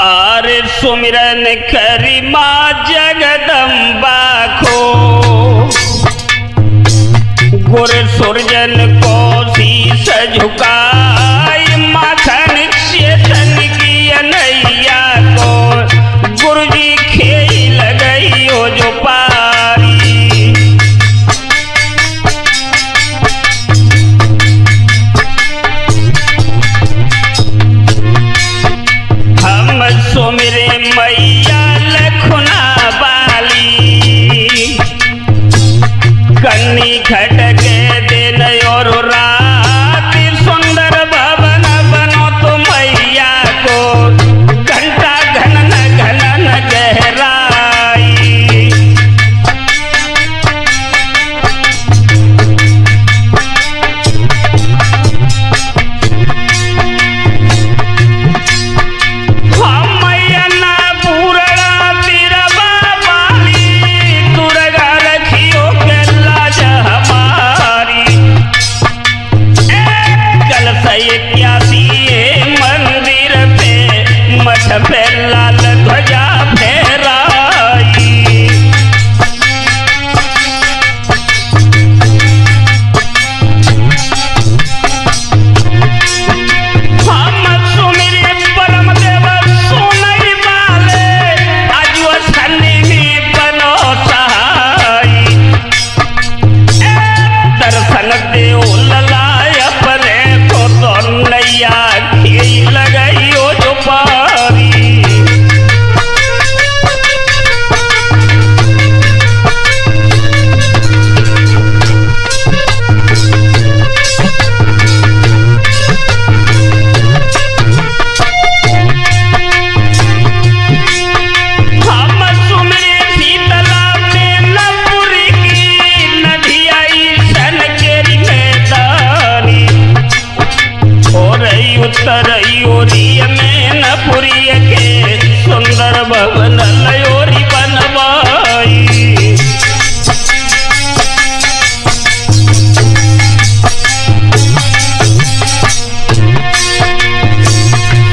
आरे सुमिरन करी माँ जगदम्बा को गुर सुरजन को शीस झुकाई माखन चेतन की अनैया को गुरु जी खेल गई हो जो पारी। हम सुमिरे मैया लखुना बाली कन्नी खटके दिन और रात सुंदर भवन बनो तो मैया को घंटा घनन घनन गहराई। पे लाल ध्वजा फहराई। हम सुमिरे परम देव सुनई वाले आजु सन्नी में बनो सहाय। दर्शन देव ललाय अपने को तो नैया खेल गई हो जो पारी। उत्तरयोरी में नपुरी के सुंदर भवन लयोरी बनवाई।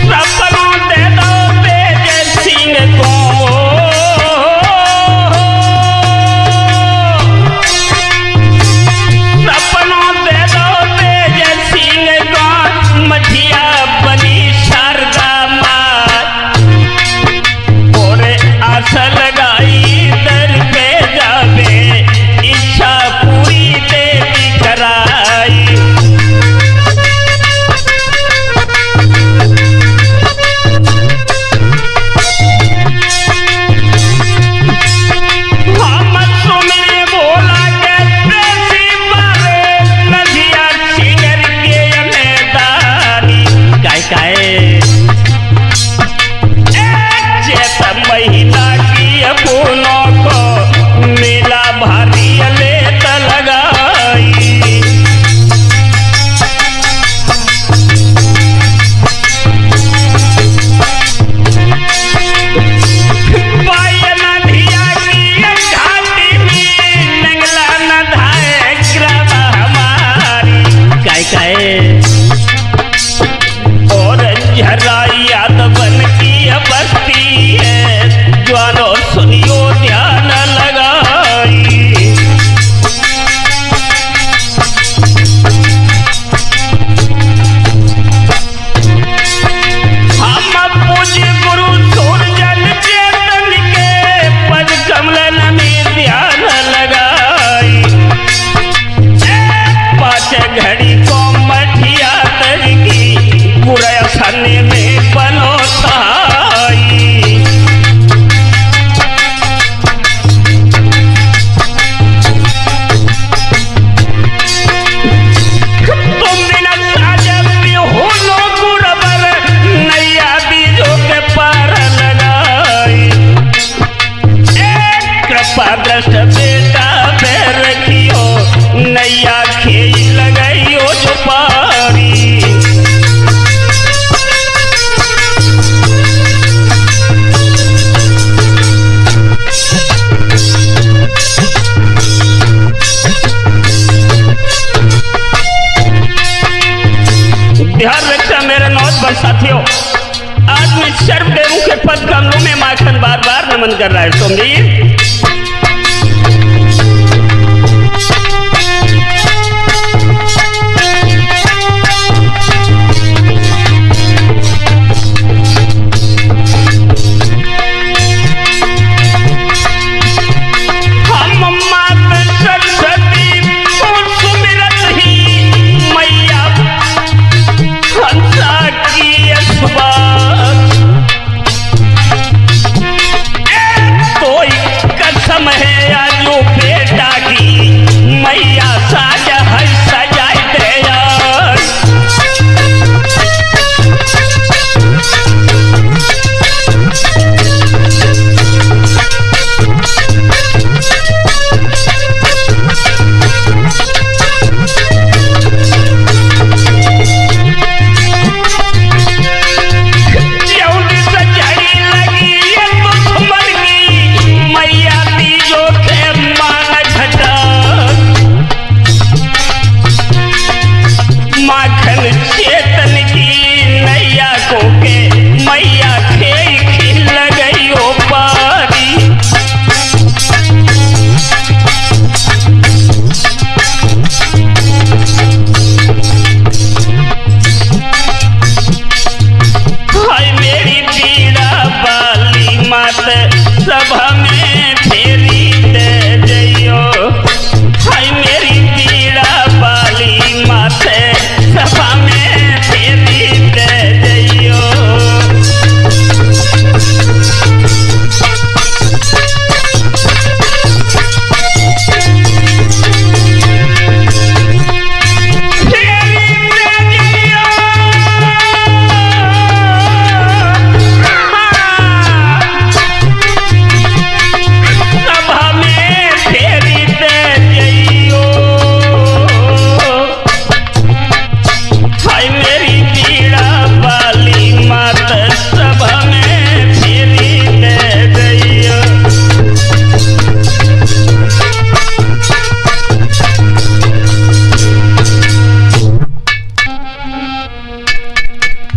सपनों दे दो तेज सिंह को सपनों दे दो तेज सिंह को मठिया लगाई दर पे जावे इच्छा पूरी देवी कराई। हम सुमिरे बोला के प्रेसी वाले नदिया सिंगर के मैदानी काय काय चेत महिला फूलों को मेला भारी लेत लगाई। पायन धिया की घाटी में नंगला न धाए ग्रह हमारी काय काय और झरा याद बन की बस्ती है ज्वानो सुनियो ध्यान लगाई। हम पूज्य गुरु सुरजन चेतन के पद कमलन में ध्यान लगाई। 5 घड़ी को मठिया तर की बुरा खाने में बनो सहाई। दृष्ट बेटा पे रखियो नैया खेल लगाइयो जो पारी। ध्यान रखना मेरे नौजवान साथियों, आज मैं सर्वदेवों के पद कमलों में माखन बार बार नमन कर रहा है सोमजी।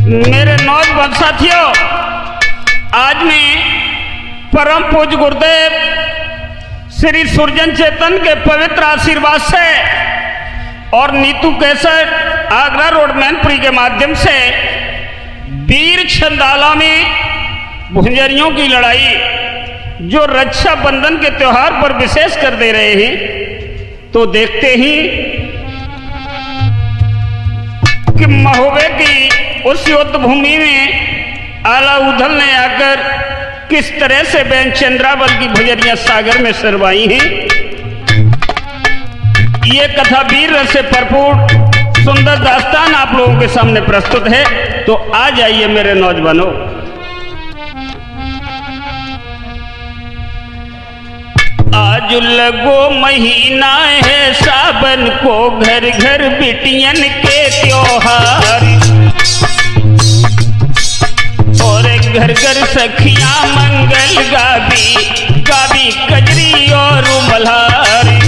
मेरे नौजवान साथियों, आज मैं परम पूज्य गुरुदेव श्री सुरजन चेतन के पवित्र आशीर्वाद से और नीतू केसर आगरा रोड मैनपुरी के माध्यम से वीर छंदाला में भुंजरियों की लड़ाई जो रक्षा बंधन के त्योहार पर विशेष कर दे रहे हैं, तो देखते ही कि महोबे की उस युद्ध भूमि में आला उधल ने आकर किस तरह से बहन चंद्रावल की भुजरियां सागर में सरवाई हैं। ये कथा वीर रस से भरपूर सुंदर दास्तान आप लोगों के सामने प्रस्तुत है, तो आ जाइए मेरे नौजवानों। आज लगो महीना है सावन को, घर घर बिटियन के त्योहार, और घर घर सखियां मंगल गावी गावी कजरी और मल्हारी।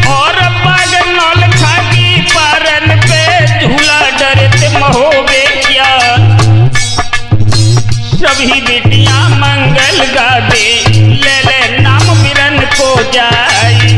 और बागन नौलखा की पारन पे झूला डरते महोबे क्या, सभी बेटियां मंगल गावे ले ले नाम बिरन को जाई।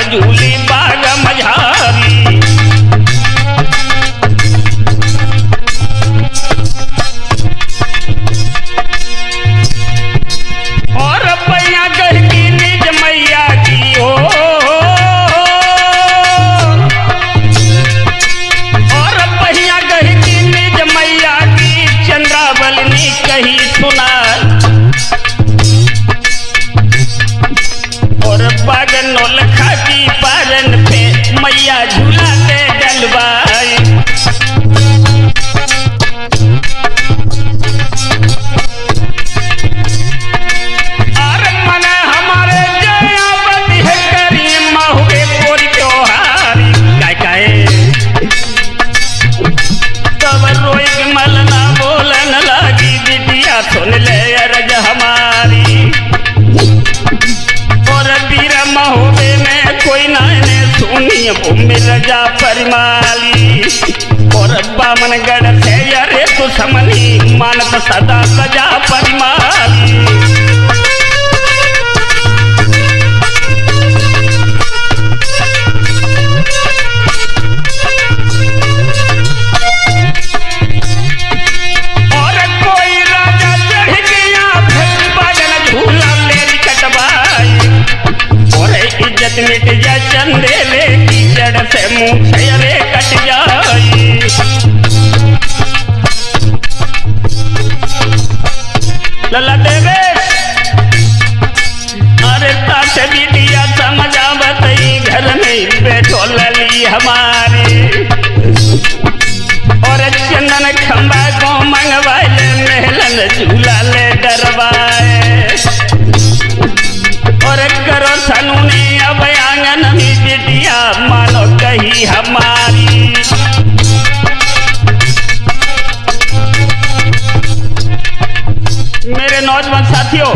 झूली बाग मझारी, और पैया कह की निज मैया की हो, नौलखा की पारन पे मैया झूला के डलवाई। और मन हमारे जयावती है करी महुए कोरी त्योहारी काय काय तब रोई के मलना बोलन लगी बिटिया सुन ले अरज हमारी। और बीरा महुए में कोई नाने सुनी भूमि रजा परिमाली। और बामनगढ़ से अरे तो समनी मानत सदा सजा परिमाली। और कोई राजा चढ़ गया फिर बाजन झूला ले कटवाई। और इज्जत मिट जा चंदेले की जड़ से मुंह रे कट जाई। लला देवेश अरे ताते बिटिया समझावत घर में बैठो लली हमारी। और चंदन खंबा को मंगवाए महलन झूला ले डरवाए। और करो सनू ने अब आंगन में बिटिया मानो कही हमारी। मेरे नौजवान साथियों,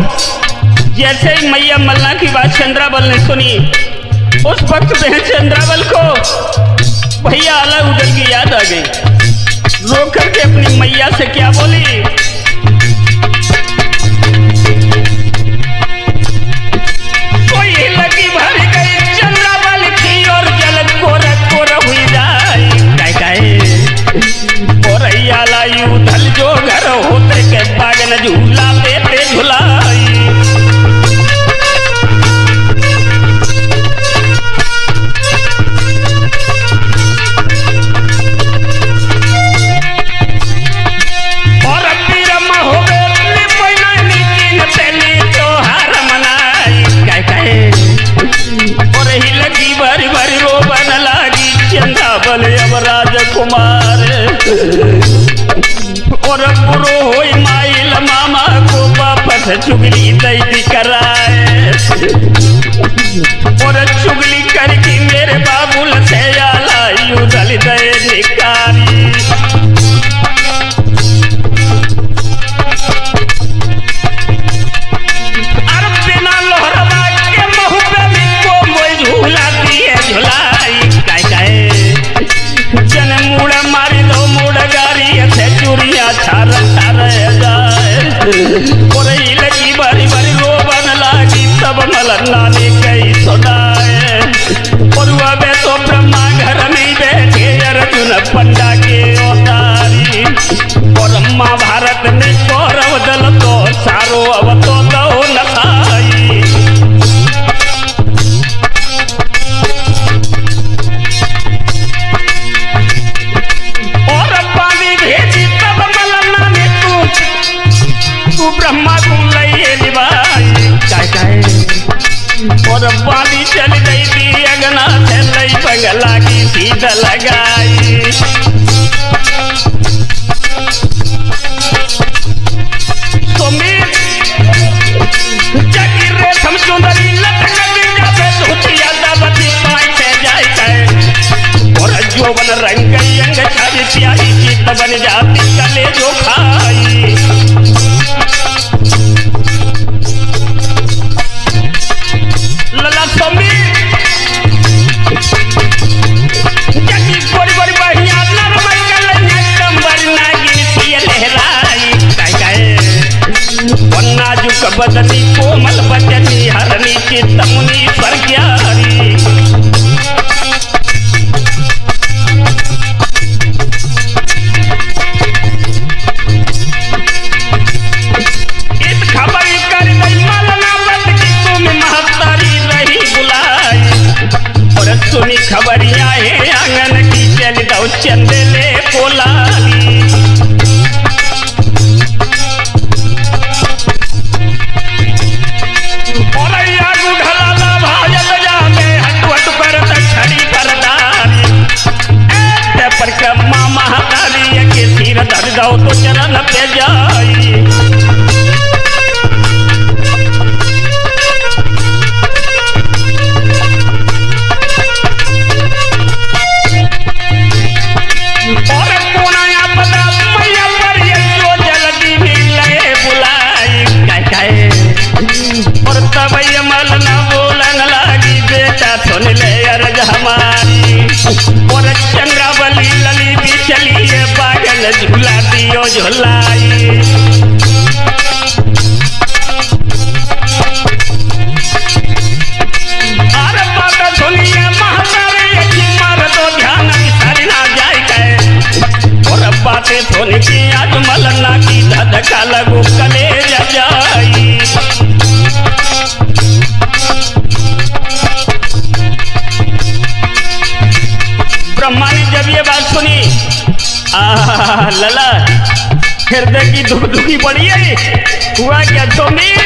जैसे ही मैया मल्ला की बात चंद्रावल ने सुनी उस वक्त बहन चंद्रावल को भैया आला उदल की याद आ गई। रो करके अपनी मैया से क्या बोली, कोई लगी भर गई चंद्रावल की और जल कोर कोर हुई जाए काय काय। और आला उदल जो घर होते के बागन झूला देते झुलाई। और पीर महोबे पहिना नीचिन तेली त्योहार मनाई काय काय। और ही लगी भरी भरी रोबन लागी चंद्रावल अब राजकुमार। और बुरो होई माइल मामा को वापस चुगली दैती कराए। और चुगली करके मेरे बाबुल से आला उदल दे निकारी। और बिना लोहरवा के महुबे में को मोई झूला दिए झुलाई काय काय। जन मुड़ मारी दो मुड़ गारी से चुरिया छार छार जाए। और लगी बारी बारी रोबन लागी तब मलना ने कही सुनाए। और वह तो ब्रह्मा घर में बैठे अर्जुन पंडा के अवतारी। और महाभारत में कौरव दल तो सारो अब तो दो नखाई। ब्रह्मा को लइए निभाई काय काय। और बाली चल गई थी अगना से लई बंगला की सीधा लगाई। सुमीर जागिर रे हम सुंदरी लटक बिंगा पे धुतिया दावती पाई से जाए काय। और जोवन रंग अंग छाई प्यारी चित बन जाती कले जो खाई। लला सोमी जगी बड़ी बड़ी बढ़िया नरमल कलैया कंबर नागिन थी लहराई काय काय। नाजुक बदनी कोमल बचनी हरनी चित्त मुनि स्वर्ग्यारी। सुनी खबरिया है आंगन की चल दो चंदेले पोलाली। और या गुढ़ला भाजल जा बेटा सुन ले अर्ज हमारी। और चंद्रावली लली भी चली है बागन झूला दियो झुलाई। अरे बात सुनिए महातारी की मार तो ध्यान सारी ना जाए गए। और बातें सुन के आज मलना की धधका लगो कलेज जाई। ब्रह्मा ने जब ये बात सुनी, लला हृदय की दुख दुखी पड़ी है। हुआ क्या तुम्हें?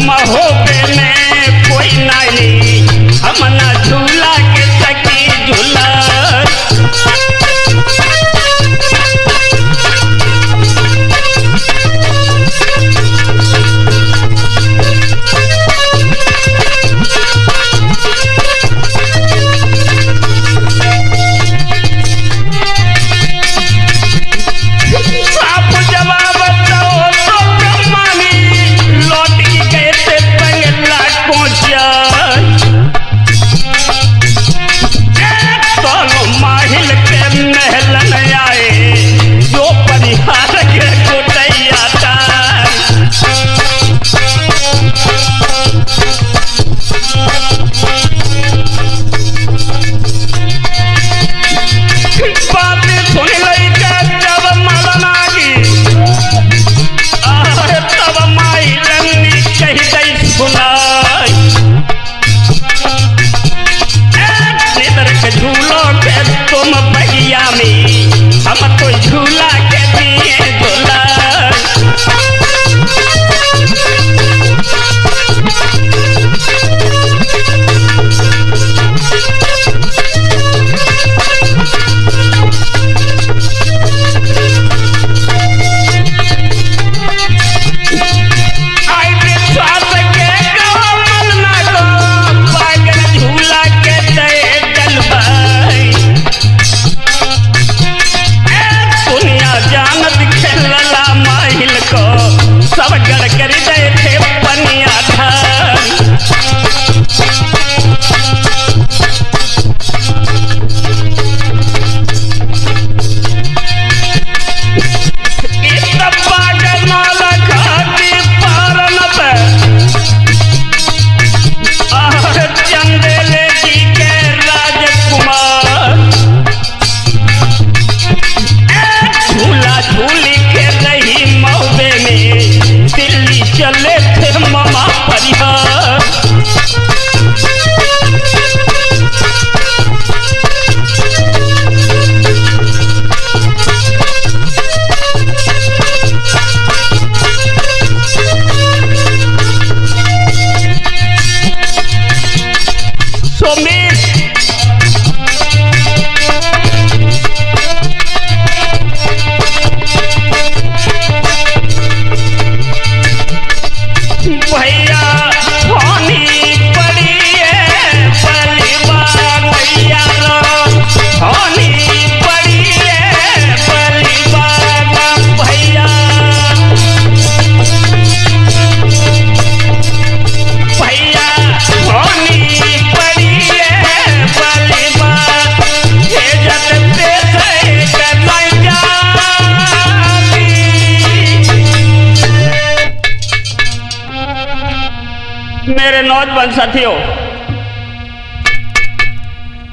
महोबे में कोई नहीं हम ना झूला के सकी झूला। मेरे नौजवान साथियों,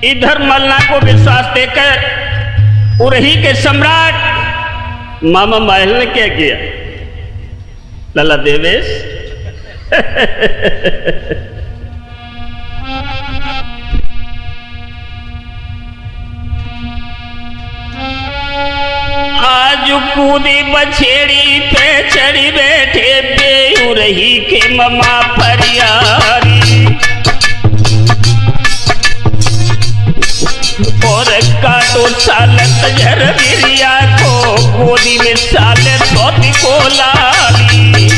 इधर मलना को विश्वास देकर उरही के सम्राट मामा महल ने क्या किया? लला देवेश आज कूदी बछेड़ी पे चढ़ी बैठे बेउरही के ममा परियारी। ओ और काटो सालत झर गिरिया को गोदी में साले सोती को लाली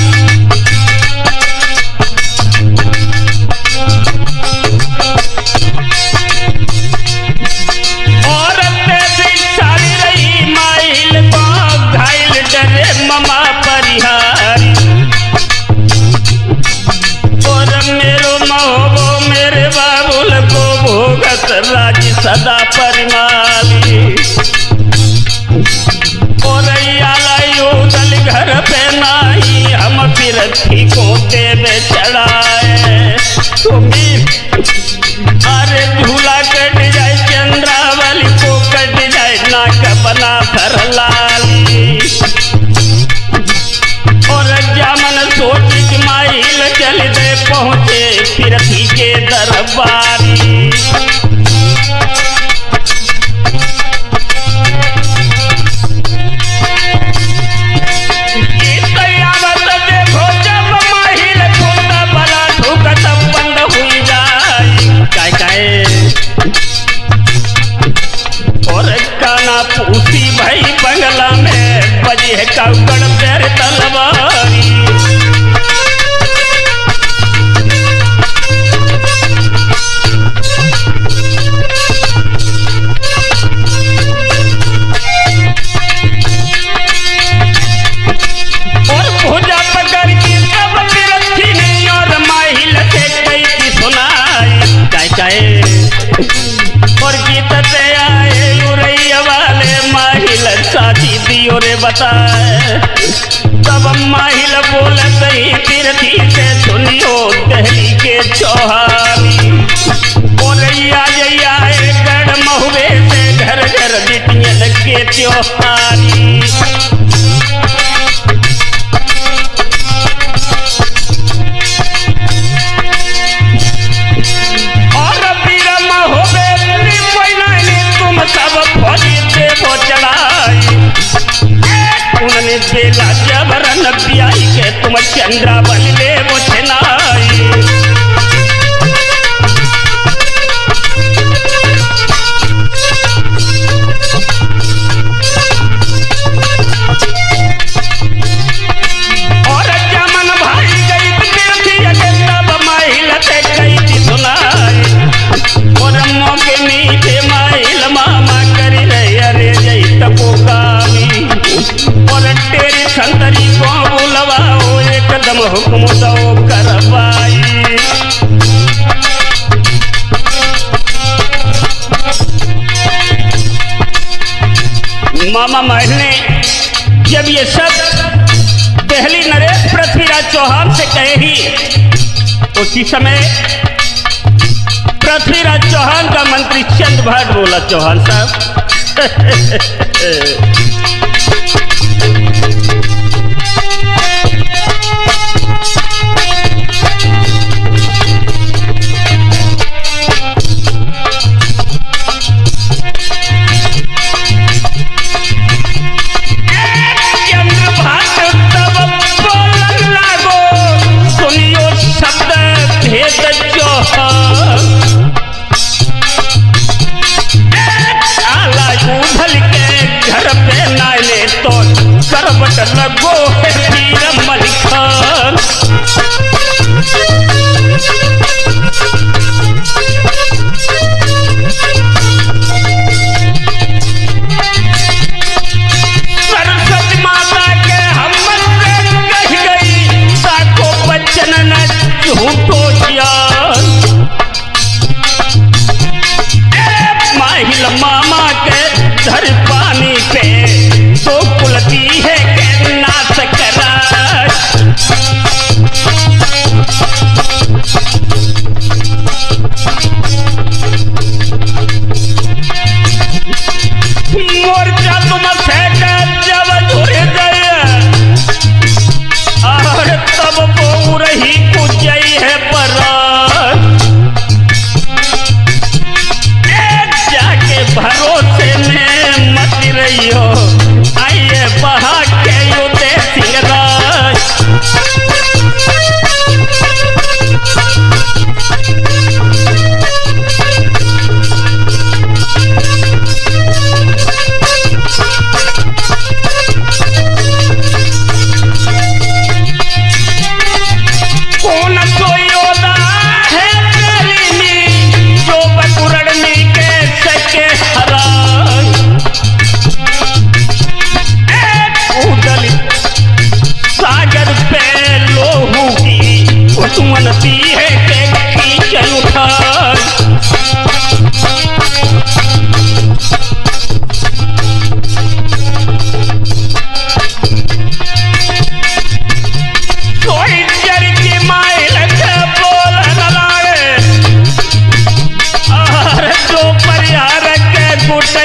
और सारी रही माइल को घायल डरे ममा परिहारी और मेरो महोबो मेरे बाबुल को भोगत राज सदा परिमाली और आलायो दल घर पे नाही हम फिर ठीकों के में चढ़ाए अरे झूला कट जाए चंद्रावली को कट जाए नाक बना भर लाली और जामन सोच माइल चल दे पहुंचे फिर के दरबारी पूसी भाई बंगला में बजे कौकड़ पैर तलवारी और भुजा पकड़ के सब रखी नहीं और माहिल से कई की सुनाई काय और गीत से आए माहिल साथी दियो रे बताए तब माहिल बोलत ही तीर्थी से सुनियो दहली के चौहारी बोलैया जैया गढ़ महुए से घर घर बिटियन के त्योहारी और वीर महुए तुम सब फौजी देवो चढ़ाई उन्होंने बेला जबरन ब्याई के तुम चंद्रावली ले वो छनाई और जमन भाई गई तीर्थी तब माहिल से कई थी सुनाई और मौके मीठे माहिल मामा करी रहे अरे जय तपो काली और तेरी संतरी को बुलवाओ एकदम हुक्म दो करवाई मामा महल ने जब ये सब दहली नरेश पृथ्वीराज चौहान से कहे ही उसी समय पृथ्वीराज चौहान का मंत्री चंद भाट बोला चौहान साहब करबट लगो है वीर मलिखान सरस्वती माता के हम कह गई साको बच्चन न झूठो ज्ञान माहिल मामा के धर पानी पे तो कुलती है के नाच करा मोर्चा तुम से जब जुड़ गए और तब वो रही कुजई है बरात जाके भरोसे में मत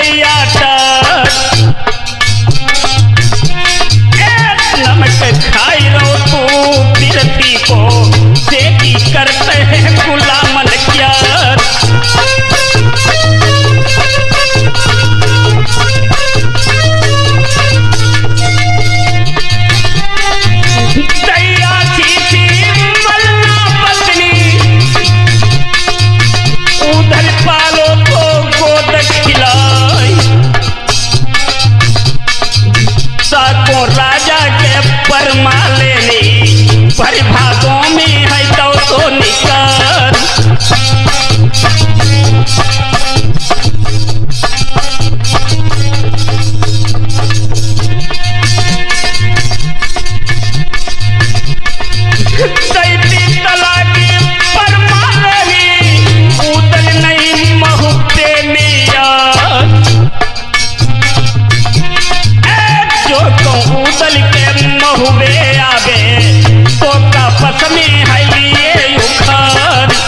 दैया नमक खाई रहो तू पीरती को से की करते हैं गुलामन क्या दैया थी मलना पत्नी उधर पालो तो गोद खिलाई साको राजा के परमा लेनी परिभागों में है तो निकर दैती तलाकी परमा लेनी उदल नहीं महुते मिया जो तो उदल के महुवे आवे तो का पस में है लिए उखर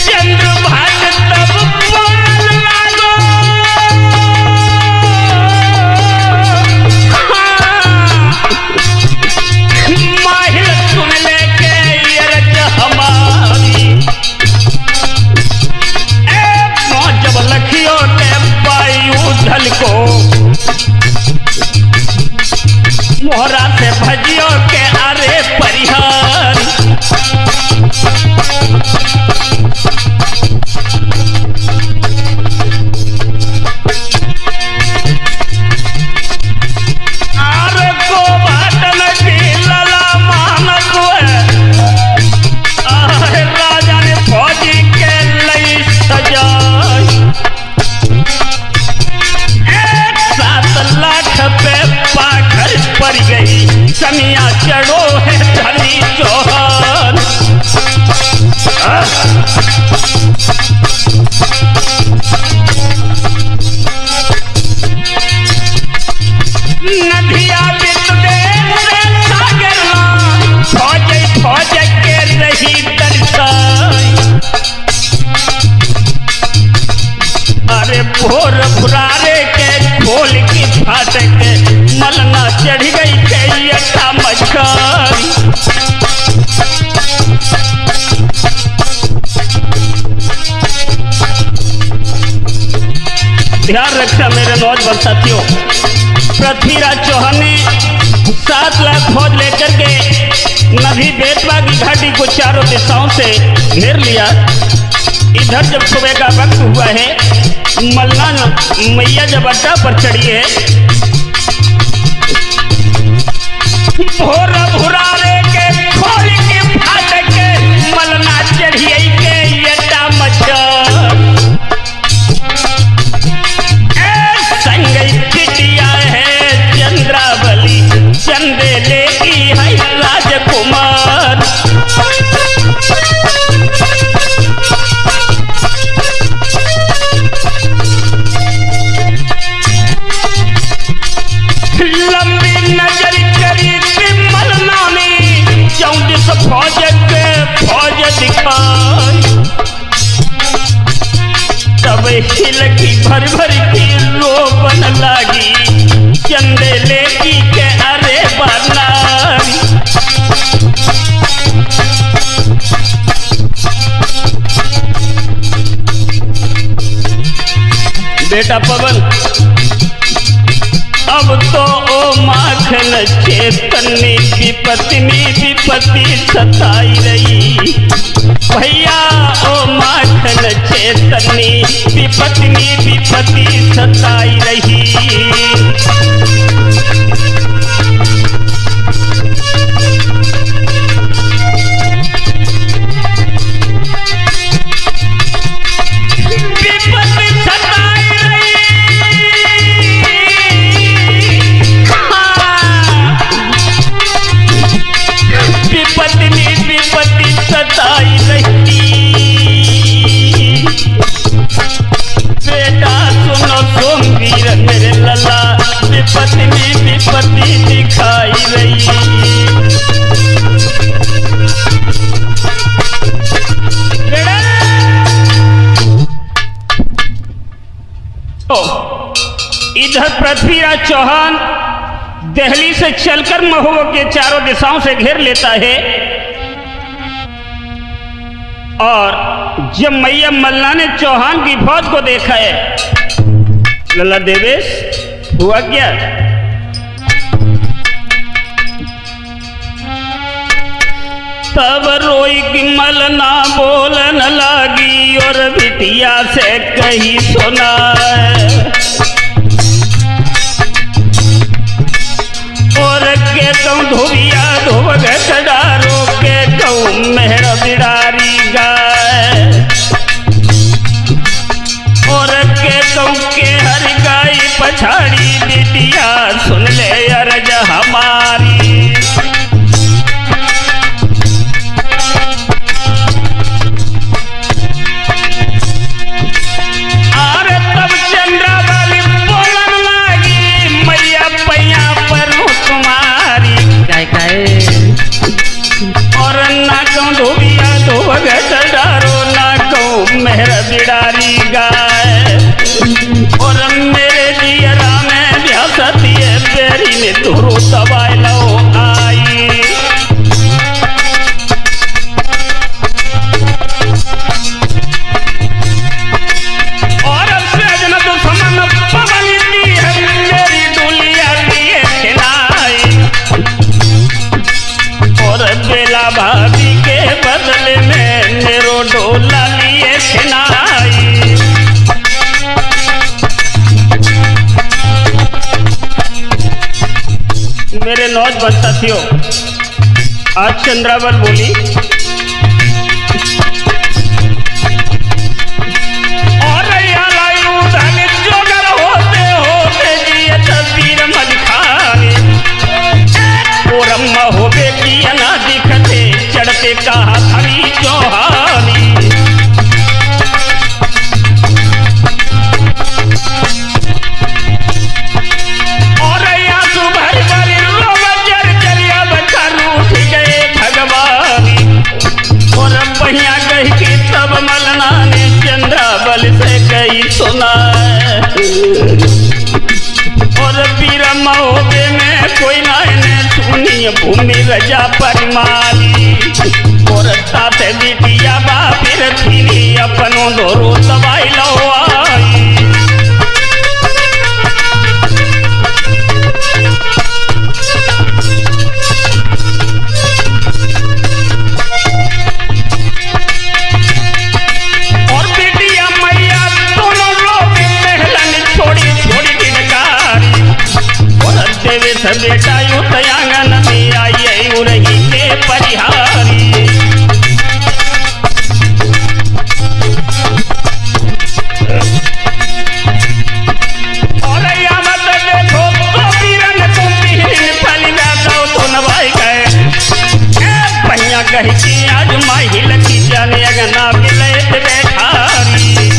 चंद्रभाग तब बोल लागो माहिर सुन ले के यरज हमारी जब लखियों के वायु धल को मोहरा से भजियों के आरे परिहार आरे को बाटन की लला मानस आरे राजा ने फौजी के लई सजाई 7 लाख पे पाखर पड़ गई समिया चढ़ो है धनी चौहान नदिया बित दे सागर फौज के रही दर्शाई अरे भोर भुरारे के खोल की फाटक मलना चढ़ गई के यथा मछली ध्यान रखना मेरे नौजवान साथियों पृथ्वीराज चौहान ने 7 लाख फौज लेकर के नदी बेतवा की घाटी को चारों दिशाओं से घेर लिया। इधर जब सुबह का वक्त हुआ है मलना मैया जब अड्डा पर चढ़ी है भोर भुरारे के खोल के फाटक के मलना चढ़ी के यटा मचा चिटिया है चंद्रावली चंदेले की है राजकुमार लंबी नजर करी मलना में 34 फौज दिखाई तब हिल की भर भर की रोपन लागी चंदेले की के अरे बनारी बेटा पवन अब तो ओ माखन चेतनी विपत्ति सताई रही भैया ओ माखन चेतनी विपत्ति सताई रही इधर पृथ्वीराज चौहान दिल्ली से चलकर महुआ के चारों दिशाओं से घेर लेता है और जब मैया मल्ला ने चौहान की फौज को देखा है, लल्ला देवेश हुआ क्या? तब रोई की मलना बोलन लगी और बिटिया से कही सुना, और के कहूँ धोबिया धोबग डारो के कहूँ मेहर बिडारी गाय, और के कहूँ के हर गाय पछाड़ी बिटिया सुन ले अर्ज हमारी। और ना कहूँ धोबिया धोबग डारो ना कहूँ मेहर बिडारी गाय, और मेरे जियरा में ब्यासती है बेरी में धुरु दबाई लो आई। और सजन तो समन पवनी दी है मेरी डोलिया लिए खिलाई, और बेला भाभी के बदले में मेरो डोला लिए खिनाई। मेरे नौजवान साथियों, आज चंद्रावल बोली और जोगर होते होते जिए तस्वीर मलिखानी, और अम्मा हो बेटी ना दिखते चढ़ते कहा खड़ी चौहानी। और आंसू भर भर रोव जर जरिया बच्चा रूठ गए भगवानी, और बढ़िया कही कि तब मलना ने चंद्रावल से कही सुना, और बीरा महोबे में कोई नायने सुनी भूमि रजा परिमाली, और साथ बिटिया बापिर थी अपनों दोरो दवाई लो आई। और बिटिया मैया दोनों लोग महलन छोड़ी छोड़ी गिनकारी, और देवेश बेटा यू तयांगन में आई उरही के परिहारी। और यामत देखो तो बीरन तुम बीरन फलिदा दो तो नवाई गए, पहिया कही कि आज माही लगी जाने अगना मिले बैठारी।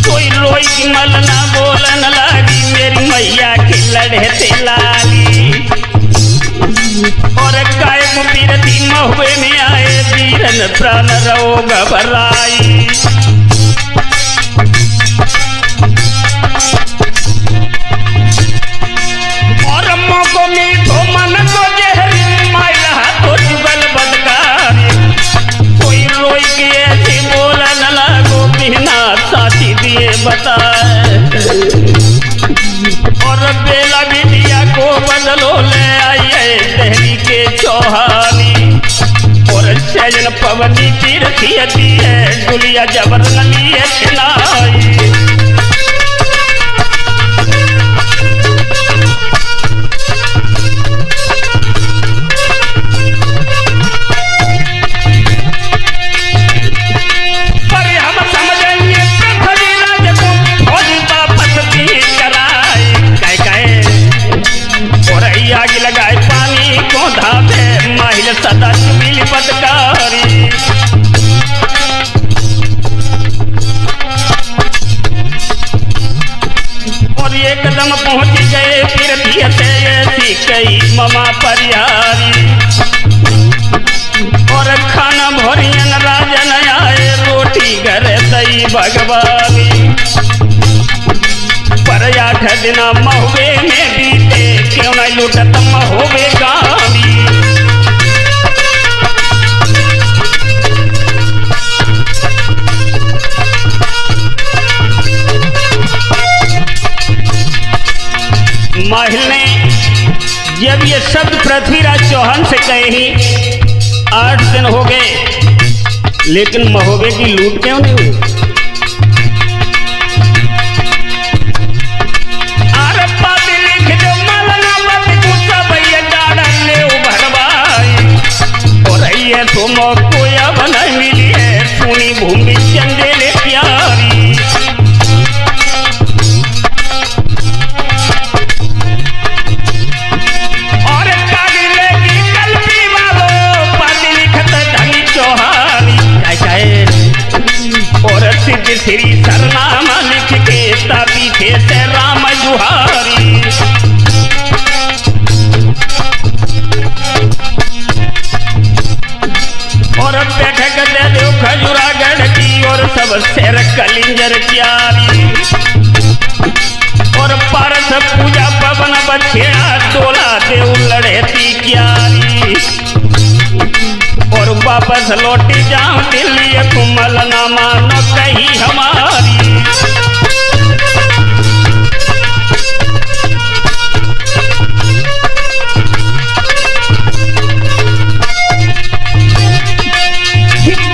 कोई रोई की मलना बोलन लगी मेरी मैया की लड़ते लाली, और काय बीरती महुए में आए बीरन प्राण रो घबराई। और अम्मों को मीठो मन को जहरी माइला तो जुगल बदकारी, कोई रोई की ऐसी बोलन लगो बिना साथी दिए बताए, और बेला बिटिया को बदलो ले आई दिल्ली के चौहानी, और सजन पवनी तीर्थी है डुलिया जबर लिए खिलाई। आग लगाए पानी को धाबे महिल सदा मिल बदकारी, और एकदम पहुंच गए फिर से ऐसी कई ममा परिहारी, और खाना भोरियन राजन आए रो गई भगवानी। पर 8 दिन महुए में बीते, क्यों नहीं लुटत महुए गामी। माहिल ने जब ये शब्द पृथ्वीराज चौहान से कहे ही 8 दिन हो गए, लेकिन महोबे की लूट क्यों नहीं हुई। अरे पाती लिख दो मलना मत गुस्सा भैया डाडन ले भरवाई, और ये तुम कोई अब नहीं मिली है, सुनी भूमि चंदेले प्यारी। श्री सरनामा लिख के पीछे से राम जुहारी। और बैठक दे दो खजुरागढ़ की, और सब शेर कलिंजर क्यारी। और पारस पूजा पवन बछेड़ा, डोला देव लड़ेती क्यारी। और वापस लौटी जाऊं दिल्ली, कुमल न मानो कही हमारी।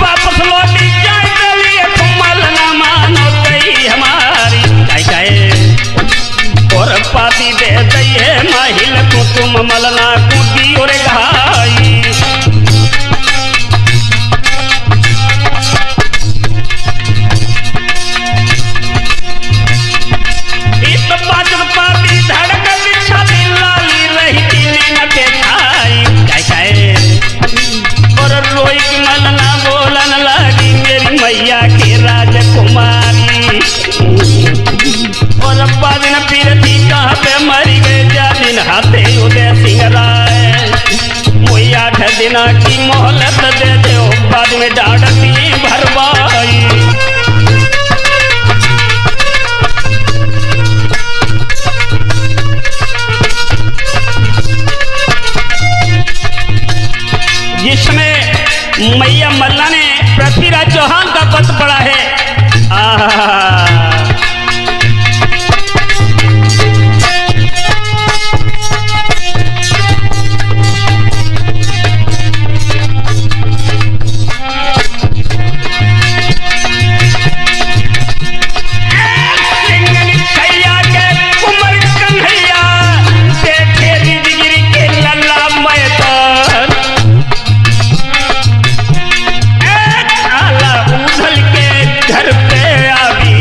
वापस लौटी जाऊं दिल्ली, कुमल न मानो कही हमारी। कहे और पाती दे दइए महिल को, तुम मलना कूदी और घाई। मैया की राजकुमारी। और अब्बा दिन पीरती कहाँ पे मरी गए, जा दिन हाथे उदय सिंह राय। मुई 8 दिन की मोहलत दे दो, बाद में डांडती भरवाई। जिसमें मैया मल्ला ने पृथ्वीराज चौहान का पत्र पढ़ा है। घर पे आवी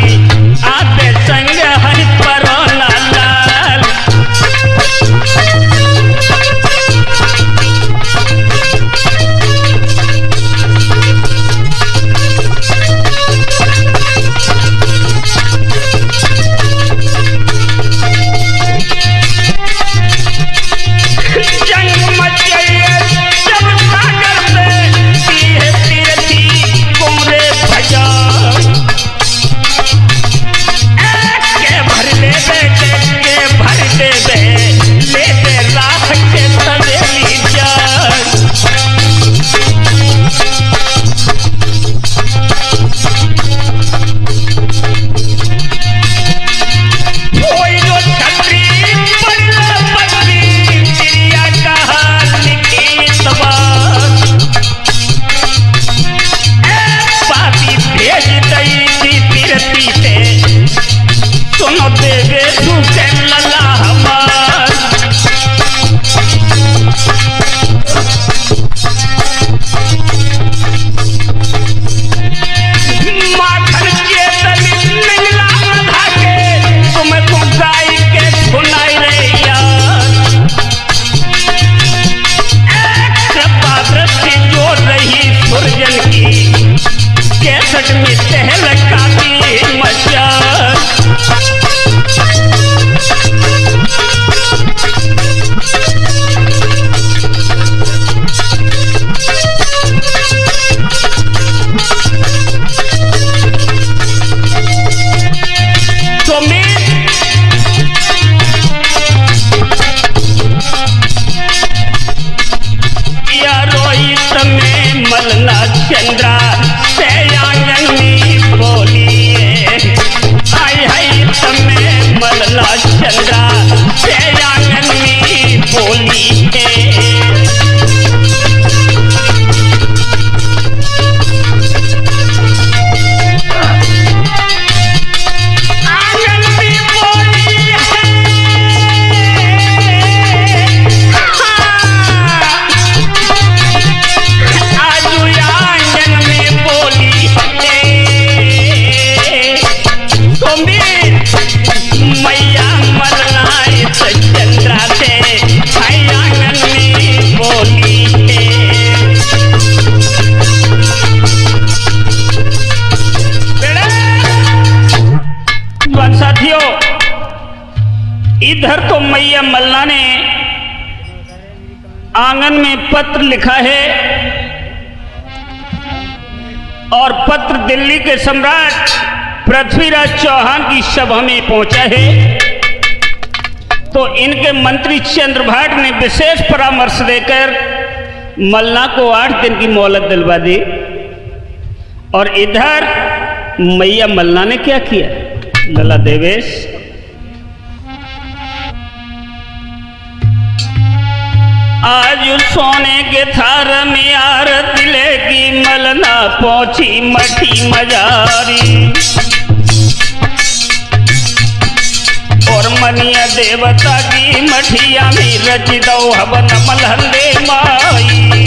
मलना चंद्रा से आंगन में बोलिए हाय हाय तमें मलना चंद्रा से आंगन में बोलिए इधर तो मैया मल्ला ने आंगन में पत्र लिखा है और पत्र दिल्ली के सम्राट पृथ्वीराज चौहान की सभा में पहुंचा है। तो इनके मंत्री चंद्रभाट ने विशेष परामर्श देकर मल्ला को 8 दिन की मोहलत दिलवा दी। और इधर मैया मल्ला ने क्या किया लला देवेश, आज सोने के थार में आरती लेगी मलना पहुंची मठी मजारी और मनिया देवता की मठिया में रच दो हवन मलहंदे माई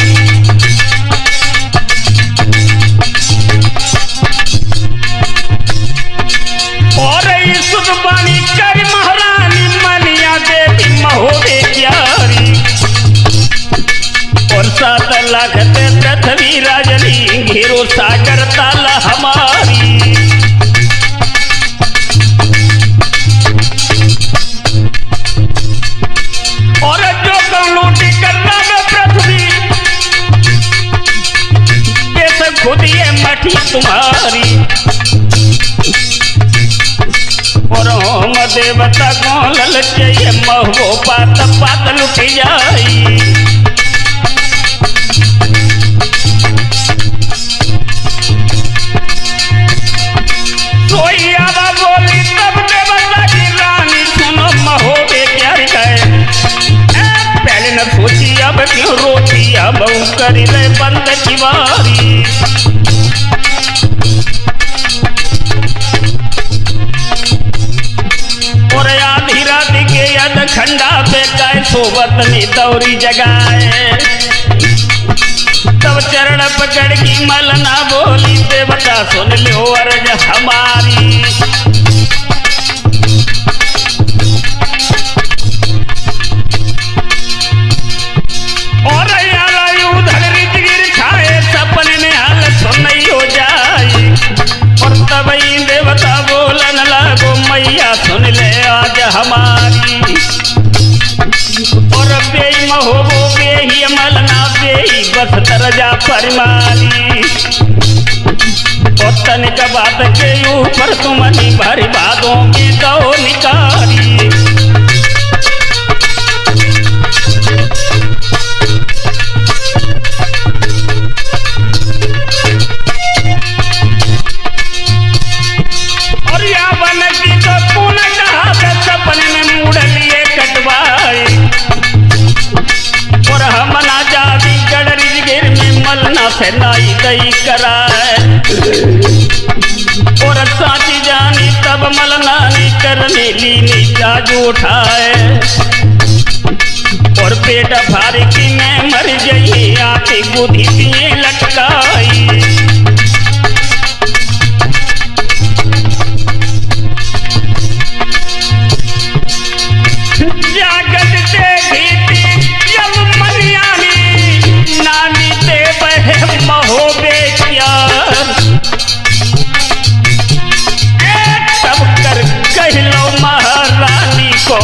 और सुखबानी कर महारानी मनिया देवी महोदय प्यारी और 7 लाख पृथ्वी राजनी घेरो सागर ताला हमारी और जो लूटी करना पृथ्वी ये खुद ये मठी तुम्हारी और होम देवता को ललचाइए महो पात पात लुट जाई बोली तब देवता की रानी सुनो महोदय क्या गए पहले न सोची अब क्यों रोती अब करी ले बंद किवारी और आधी रात के अध खंडा पे गाय सोबत में दौरी जगाए तब चरण पकड़ की मलना बोली देवता सुन लो अर्ज हमारी और उधर गिर खाए सपने में हाल सुन हो जाए और तब देवता बोलन लागो मैया सुन ले आज हमारी और बेई महोबो बेही मलना बेही बस तरजा फरमाली और तनिक बात के ऊपर तुमनी भरी बातों की दो निकारी और या बन की तो पुनः कहा सपने में मुड़ लिए कटवाए और हम ना जाती गड़री गिर में मलना से नाई दई कराए और साची जानी तब मलना नी करने लीनी जाज उठाए और पेट भारी की मैं मर गई आती बुद्धि दिए लटकाई जागत देखी जब मरियानी नानी दे बहे महोबे तब कर कह लो महारानी को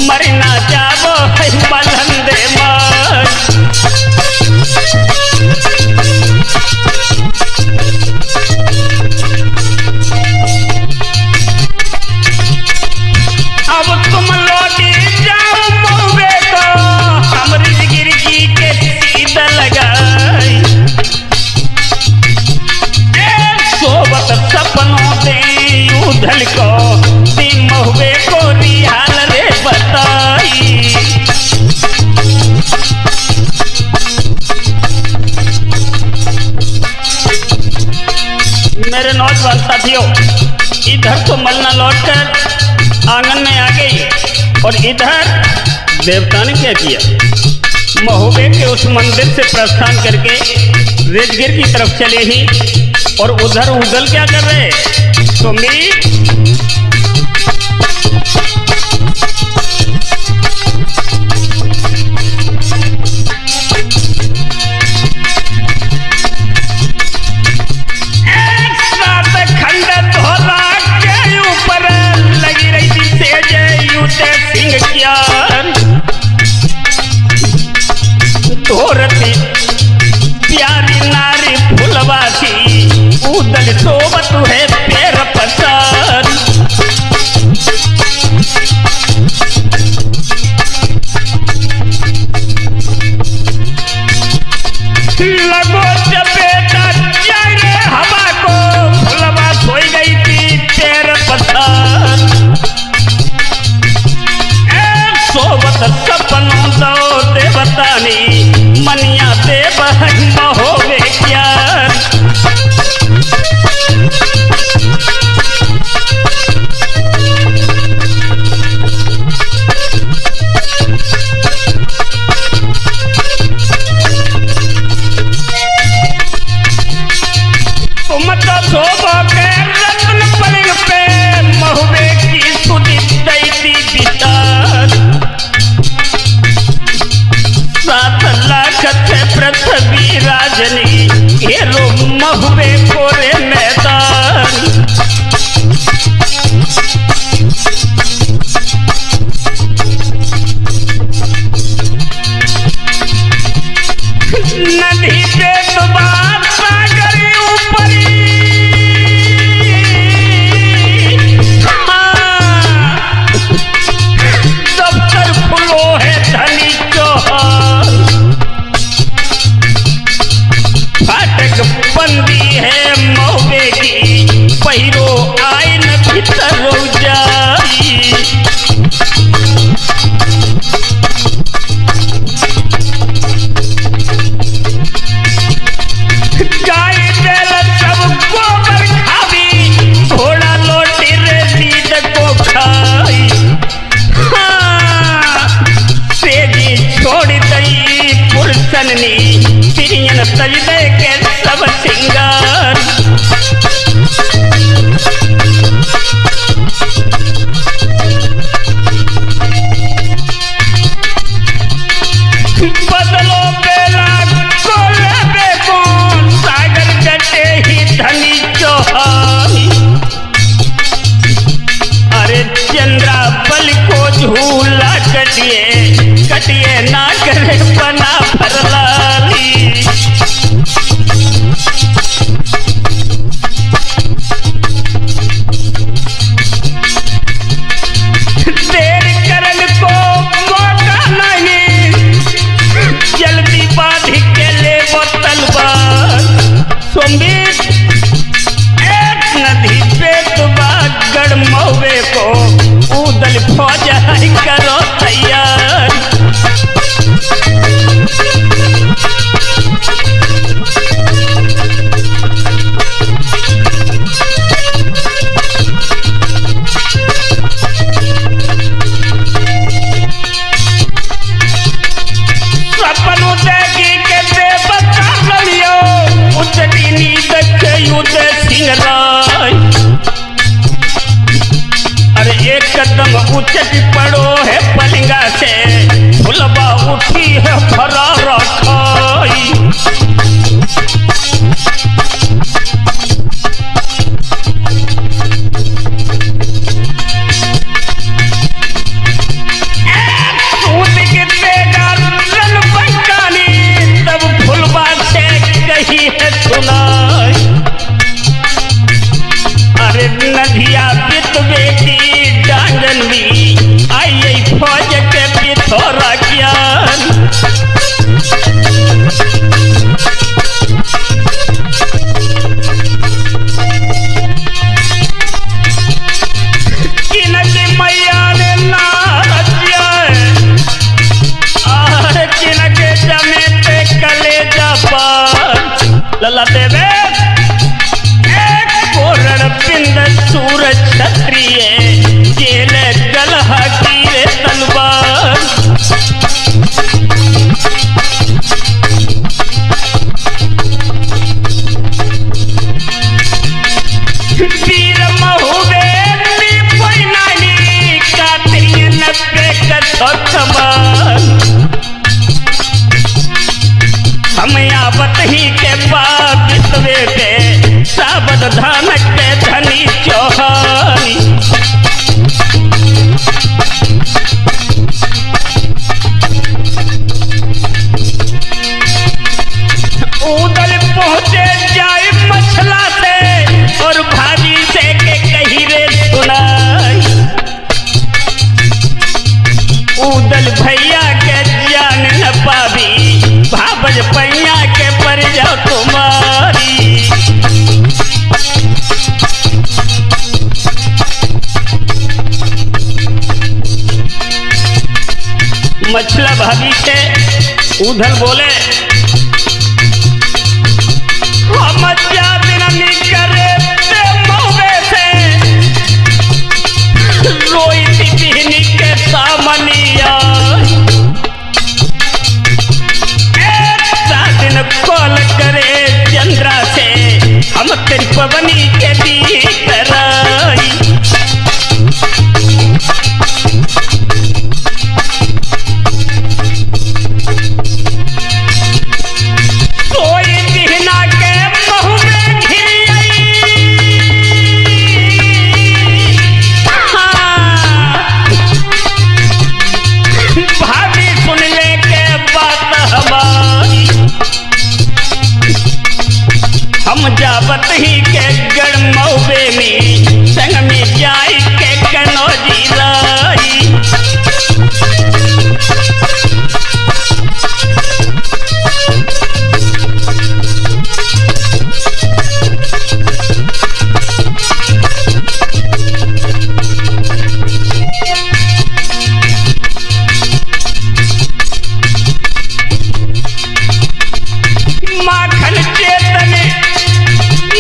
मरना जाबो है मलंदे मार बुझल को तीन महुबे को रिहाल रे बताई। मेरे नौजवान साथियों, इधर तो मलना लौटकर आंगन में आ गई और इधर देवता ने क्या किया, महुबे के उस मंदिर से प्रस्थान करके रेजगिर की तरफ चले ही और उधर उदल क्या कर रहे सुमी। धोरती प्यारी नारी फुलवासी उदल सोबत है पैर पसार। लगो चपेटा चाहे हवा को फुलवा सोई गई थी पैर पसार। सोबत सपनों दो देवतानी मनिया देव होवे क्या। तुम तो शोभो के रत्न पलंग पे महुबे की सुधी दैती विचार। 7 लाख थे पृथ्वी राजनी घेरो महुबे कोरे मैदान। नदी पे सुबार सागरी ऊपरी दफ्तर खुलो है धनी चौहान। फाटक बंदी है लला देवे एक कोरण पिंड सूरज क्षत्रिय जेल गलहा की रे तलवार वीर महुबे कोई नहीं कातिल नब्बे का समान हम आवत ही के बाप बितवे पे साबत धान के धनी चौहानी उदल पहुंचे जाए मछला से और भाभी से के कही रे सुनाई उदल भैया के जान न पावी भाबज पैया के पर जाओ तुम्हारी मछला भाभी से उधल बोले हम नहीं करे महुबे से रोई बहनी के सामनिया दिन कॉल करे चंद्रा से हम तेरी पवनी के दी कराई सोई दिहना के महू में घिरी भाभी सुन ले के बात हमारी हम जावत ही के गढ़ महुबे में संग में जाई के कनौजी लाई माखन चेतन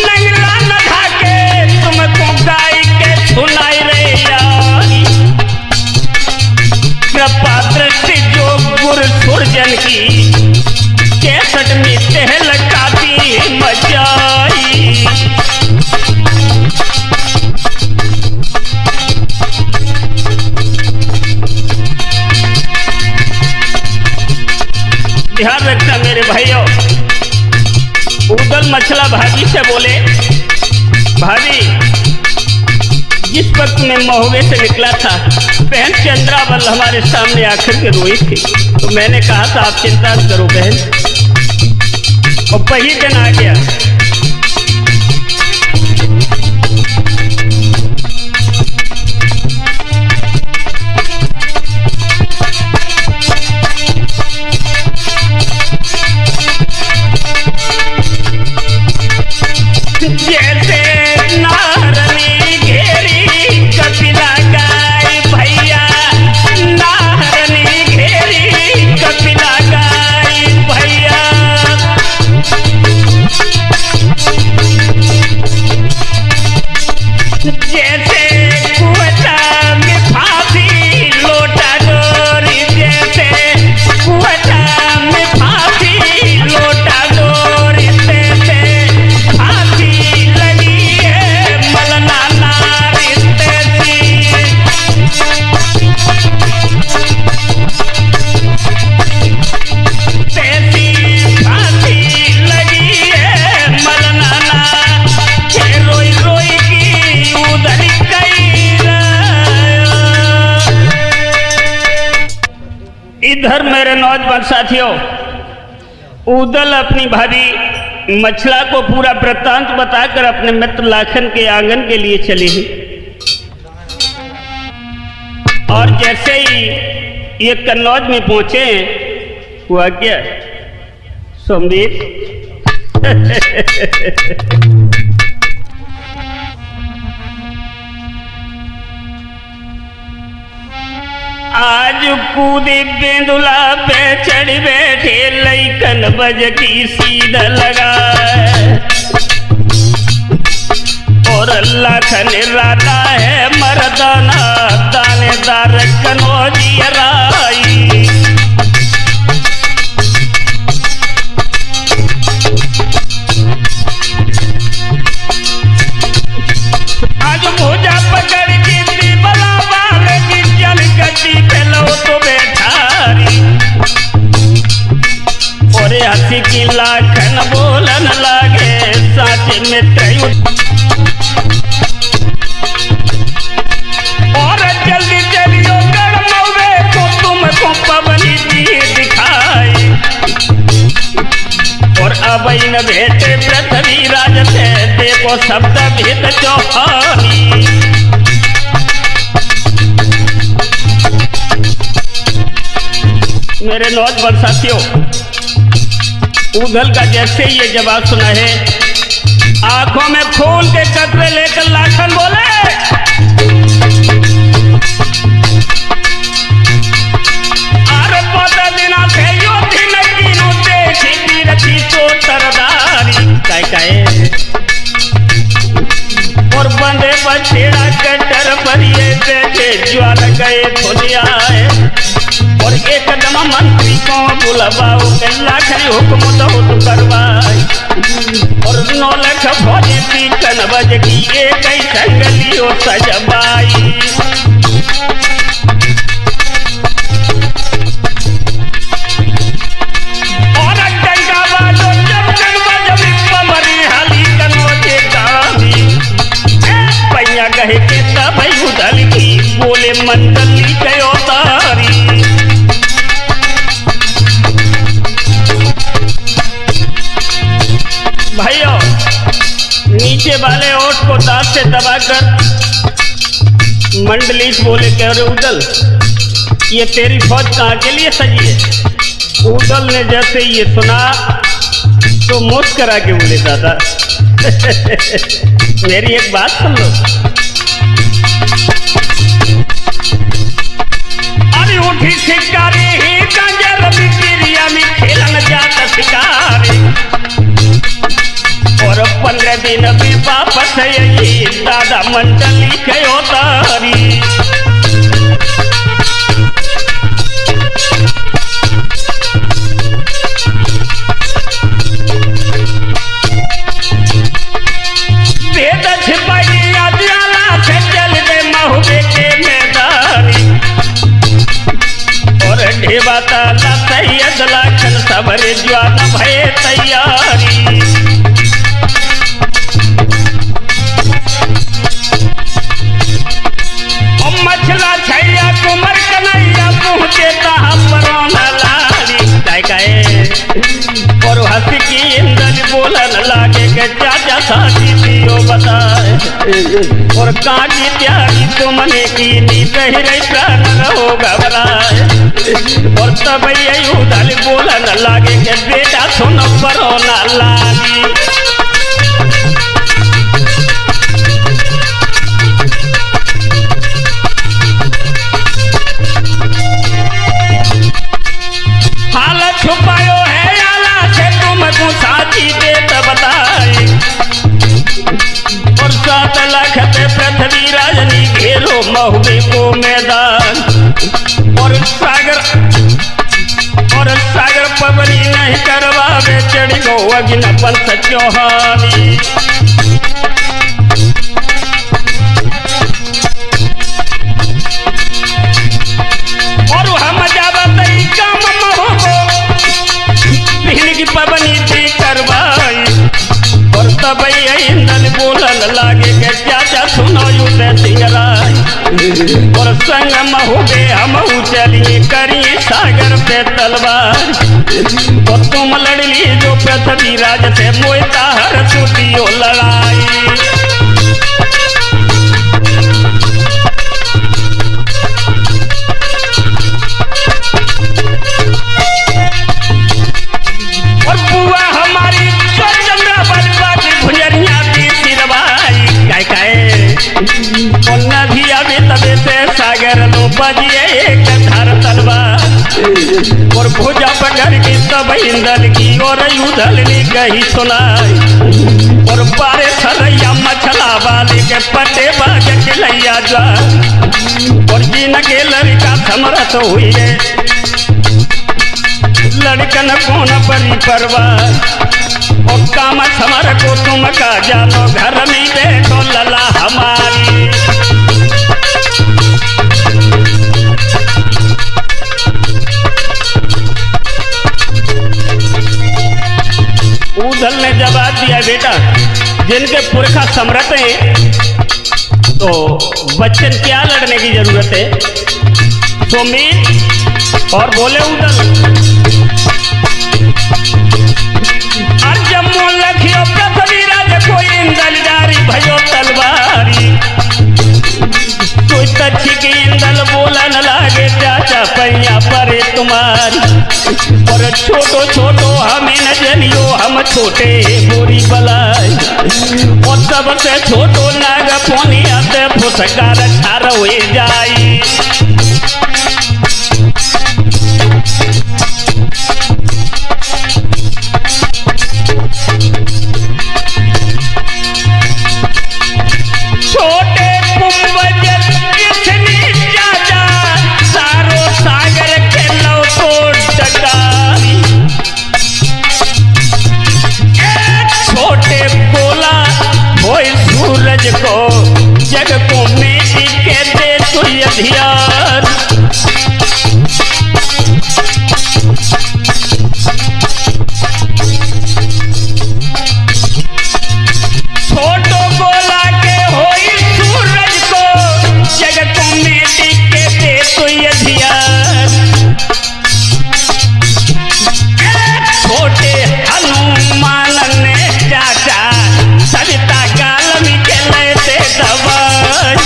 नंगला नधा के तुमको गाय के सुनाई रे यारी कृपा दृष्टि जो गुर सुरजन की कैसट में तहल काती मचाई ध्यान रखना मेरे भाइयों उदल मछला भाभी से बोले भाभी जिस वक्त मैं महुबे से निकला था बहन चंद्रावल हमारे सामने आकर के रोई थी तो मैंने कहा था आप चिंता न करो बहन और वही दिन आ गया जैसे नारनी घेरी कपिला गाय भैया नारनी घेरी कपिला गाय भैया जैसे कुआं में फांसी लोटा डोरी जैसे कुआं में फांसी लोटा डोरी जैसे इधर मेरे नौजवान साथियों उदल अपनी भाभी मछला को पूरा वृत्तांत बताकर अपने मित्र लाखन के आंगन के लिए चली और जैसे ही ये कन्नौज में पहुंचे हुआ क्या सोमवीर आज कूदी बेंदुला पे चढ़ बैठे लइकन बज की सीधा लगा और लखन राधा है मर्दाना दानेदार कनौजी राई। आज भुजा पकड़ के दीवला वाले की चल गड्डी पे लो तो बैठारी और हंसी की लाखन बोलन लागे साचे में तयु और जल्दी चलियो गड़मौवे को तुमको पवनी जी दिखाई और अब इन भेटे पृथ्वी राज से देखो शब्द भेद चौहानी। मेरे नौजवान साथियों, उधल का जैसे ये जवाब सुना है, आंखों में खून के कतरे लेकर लाखन बोले अरे पता दिना से योधी नकीनो देखी तीरथी तो तरदारी काहे और बंदे पर छेड़ा कटर पर ये देखे ज्वाल गए खुलिया है और एकदम मंत्री को बुलवाओ के लाखन हुक्म तो करवाई और 9 लाख फौजी तीकन बज की एक ही संगलियो सजबाई। और डंका बाजो जब जब बजबी पमरी हाली कनौजे दानी पैया गहे के तब उधल की बोले मंडली गयो तारी। भाइयों, नीचे वाले ओठ को दांत से दबाकर मंडलीश बोले कह रहे उदल ये तेरी फौज कहाँ के लिए सजी है। उदल ने जैसे ये सुना तो मुस्करा के बोले दादा मेरी एक बात सुन लो। अरे उठी शिकारी ही कंजर बिक्रिया में खेलन जाता शिकारी और 15 दिन में वापस यही दादा मंडली गयो तारी। वेद छिपाई अदियाला से चल गए महुबे के मैदानी और ढेबा ताला सैयद लाखन सबरे ज्वान भय तैयारी। मछला छैया कुमर कन्हैया पहुँचे लाली और हंसी की इंदल बोलन लागे के चाचा साथी दियो बताए और काजी प्यारी तुमने की नी रही प्राण रहो घबराए और तब यही उदल बोलन लागे के बेटा सुनो परो ना लागी। छुपायो है आला से तुमको साथी देत बताए और 7 लाख पे पृथ्वी राजनी घेरो महुबे को मैदान और सागर पबनी नहीं करवावे चढ़ गो अग्नि पंथ चौहानी। और हम जावत काम महुबो की पबनी थी करवाई और तब इंदल बोलन लागे के चाचा सुनो युद्ध सिंगराई और संग महुबे हम चलिए करिए सागर पे तलवार और तुम लड़ली जो पृथ्वी राज से मोयता हर छुटियो लड़ाई। और बुआ हमारी जो चंद्रा बलवा की भुजरिया की सिरवाई काहे और नदी अभी तबे से सागर लो बजिए एक धार तलवार और भुजा पकड़ के सब इंदल की और उधल ने कही सुनाई और बारे सरैया मछला वाले के पटे बाज खिलैया जा और जीन के लड़का समरत हुई है लड़कन कौन बड़ी परवाह और काम समर को तुम का जानो घर में देखो लला हमारी ऊधल ने जवाब दिया बेटा जिनके पुरखा समर्थ हैं तो बच्चन क्या लड़ने की जरूरत है सोमीर और बोले ऊधल जम्मू लखियो पृथ्वी राज कोई इंदल जारी भयो तलवारी कोई तच्छी की इंदल बोला न लागे चाचा पैया परे तुम्हारी और छोटो छोटो हमें न जनियो हम छोटे बोरी बलाई और सबसे छोटो नाग पोनी आते फुसकार ठार हुए जाई को जग को मेटी के दे तू अधियार छोटो गोला के होई सूरज को जग को मेटी के दे तू अधियार छोटे हनुमान ने चाचा सविता गाल में के लेते दवाई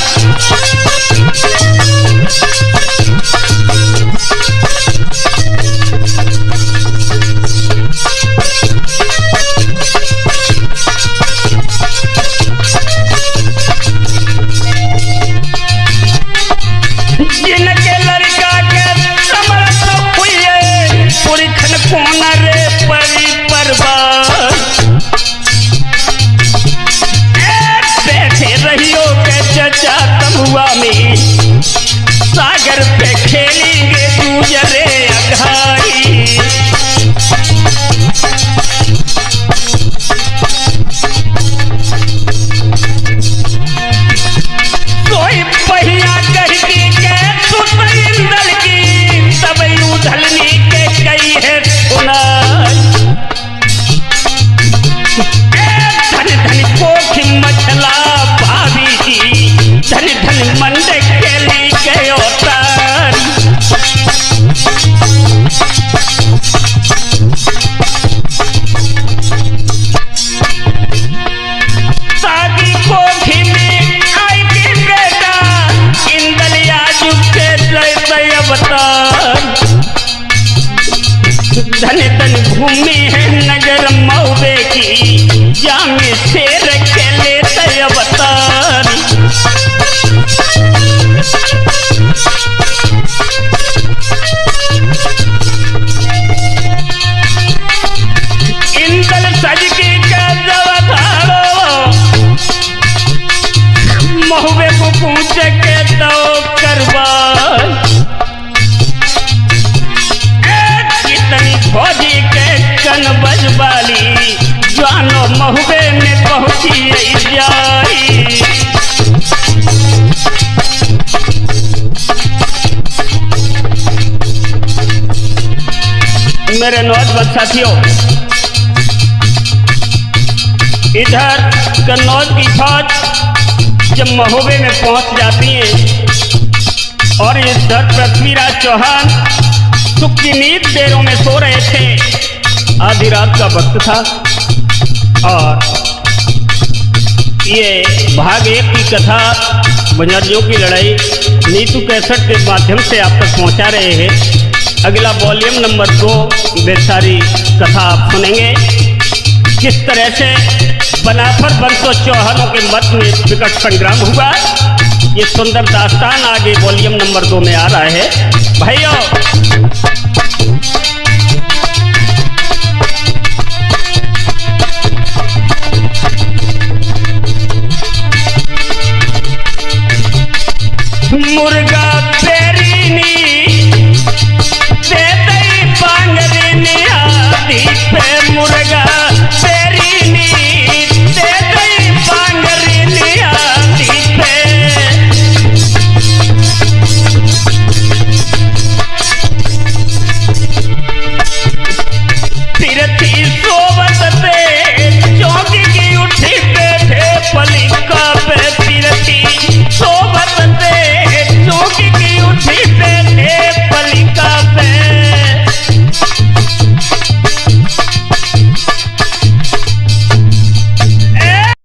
जिनके लड़का के समर्थ हुए पुरखन कोन रे परी परवार बैठे रहियो के चचा तमुआ में सागर पे खेलेंगे दूजरे अघाई कोई पहिया कहती के सुंदर की तब उधलनी के कई है सुना धन धन कोठी मछला भाभी की धन धन मंडे के लिए गयो तार शादी कोठी में आई की बेटा इंदलिया जुके जय अवतार धन धन भूमि है नगर मऊबे की जामे शेर के लेते अवतार इंदल सज की का जवधारो महुबे को पूछ के दो करवार कितनी फौजी के कन बजवाली जानो महुबे में पहुंची जाई मेरे नौजवान साथियों इधर कन्नौज की फौज जब महोबे में पहुंच जाती है और इधर पृथ्वीराज चौहान सुख की नींद देरों में सो रहे थे आधी रात का वक्त था और ये भाग 1 की कथा बंजारियों की लड़ाई नीतू कैसेट के माध्यम से आप तक पहुंचा रहे हैं। अगला वॉल्यूम नंबर 2 बेसारी कथा आप सुनेंगे किस तरह से बनाफर बंसो चौहानों के मध्य में विकट संग्राम हुआ। ये सुंदर दास्तान आगे वॉल्यूम नंबर 2 में आ रहा है भाइयों।